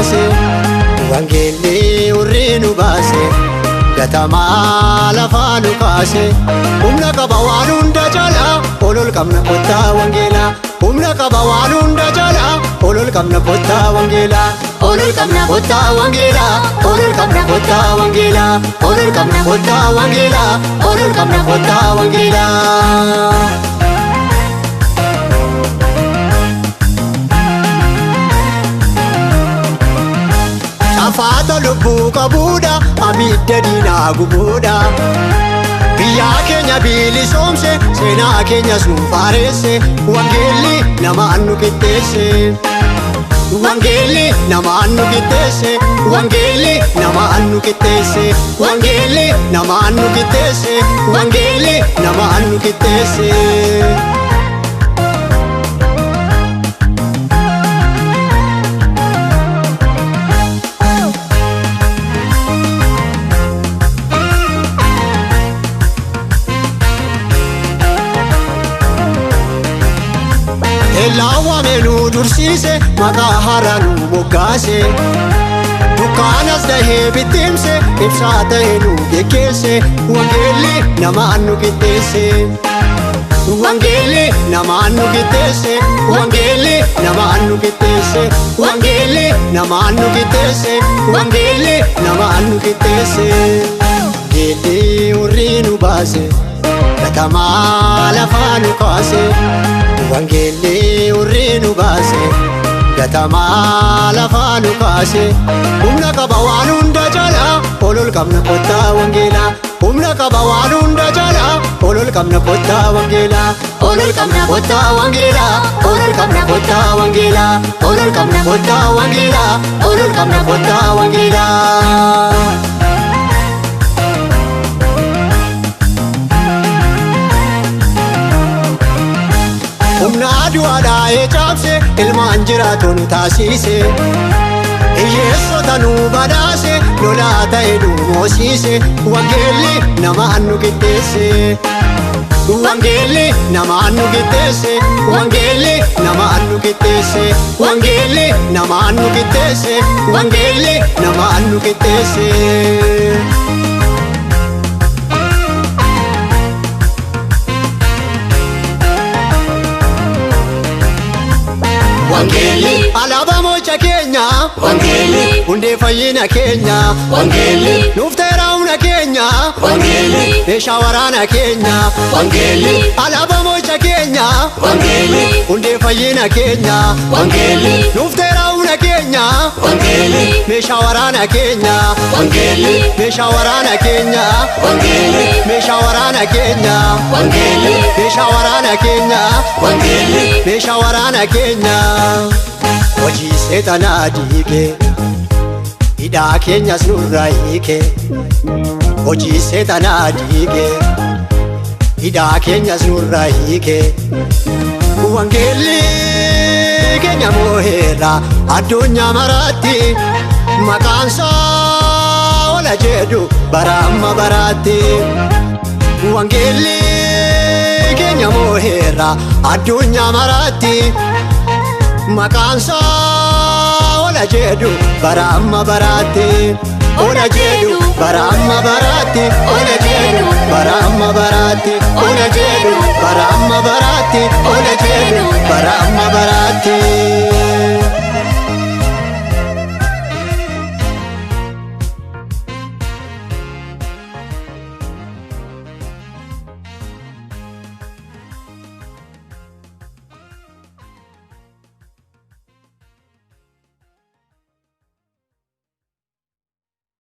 kaase wangeelli urrii nu baase gatamaa lafaa nu kaase humna qaba waan hunda caalaa olol qabna kottaa wangeelaa humna qaba waan hunda caalaa olol qabna kottaa wangeelaa olol qabna kottaa wangeelaa olol qabna kottaa wangeelaa olol qabna kottaa wangeelaa olol qabna kottaa wangeelaa. Afaata lubbuu qabuudha abidda diinaa gubuudha biyyaa keenya bilisoomse seenaa keenya suufaareesse wangeelli namaan nu qixxeesse wangeelli namaan nu qixxeesse wangeelli namaan nu qixxeesse wangeelli namaan nu qixxeesse wangeelli namaan nu qixxeesse. Laawwame nu dursiise maqaa haaraa nu moggaase dukkaanas tahee bittimse ibsaa tahee nu geggeesse wangeelli namaan nu qixxeesse wangeelli namaan nu qixxeesse wangeelli namaan nu qixxeesse wangeelli namaan nu qixxeesse wangeelli namaan nu qixxeesse. Wangeelli urrii nu baase gatamaa lafaa nu kaase wangeelli urrii nu baase gatamaa lafaa nu kaase humna qaba waan hunda caalaa olol qabna kottaa wangeelaa humna qaba waan hunda caalaa olol qabna kottaa wangeelaa olol qabna kottaa wangeelaa olol qabna kottaa wangeelaa olol qabna kottaa wangeelaa olol qabna kottaa wangeelaa. Humna aduudhaa eecaabse ilmaan jiraatu nu taasise hiyyeessota nu badhaase lolaa ta'e nu moosiise wangeelli namaan nu qixxeesse wangeelli namaan nu qixxeesse wangeelli namaan nu qixxeesse wangeelli namaan nu qixxeesse wangeelli namaan nu qixxeesse. Wangeelli alaabaa mo'icha keenya wangeelli hundee fayyina keenya wangeelli nuuf ta'eera humna keenya wangeelli meeshaa waraana keenya wangeelli alaabaa mo'icha keenya wangeelli hundee fayyina keenya wangeelli nuuf ta'eera humna keenya wangeelli meeshaa waraana keenya wangeelli meeshaa waraana keenya wangeelli meeshaa waraana keenya wangeelli meeshaa waraana keenya wangeelli meeshaa waraana keenya. Hojii seexanaa diige hidhaa keenyas nurraa hiike hojii seexanaa diige hidhaa keenyas nurraa hiike wangeelli keenya moo'eera addunyaa maraatti maqaansaa ola jedhu bara amma baraatti wangeelli keenya moo'eera addunyaa maraatti maqaansaa ola jedhu bara amma baraatti ola jedhu bara amma baraatti ola jedhu bara amma baraatti ola jedhu